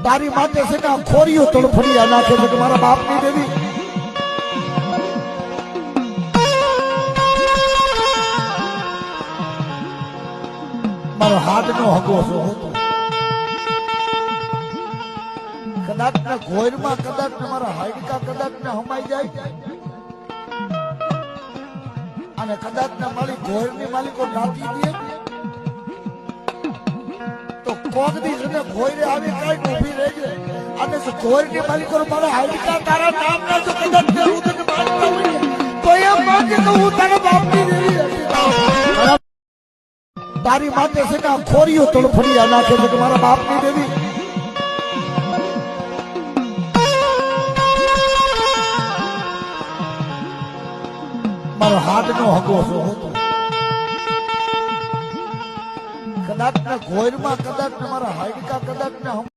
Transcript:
તારી માટે છે ને ખોરીઓ તડફડિયા નાખે છે કે મારા બાપની દેવી મારો હાથ નો હગો છો કદાચ ને ઘોરમાં કદાચ ને મારા હાડકા કદાચ ને હમાઈ જાય અને કદાચ ને મારી ઘોરની માલિકો નાખી દે તો કોક દિવસ ને ઘોરે આવી કઈ ઊભી રહેજે અને ઘોરની માલિકો મારા હાડકા તારા નામ ના જો કદાચ ને હું તને માનતા હોય તો એમ માગે કે હું તારા બાપની દેવી તારી માટે છે ને ખોરીઓ તડફડિયા નાખે છે કે મારા બાપની દેવી મારો હાથ નો હગો છો કદાચ ને ઘોરમાં કદાચ ને મારા હાડકા કદાચ ને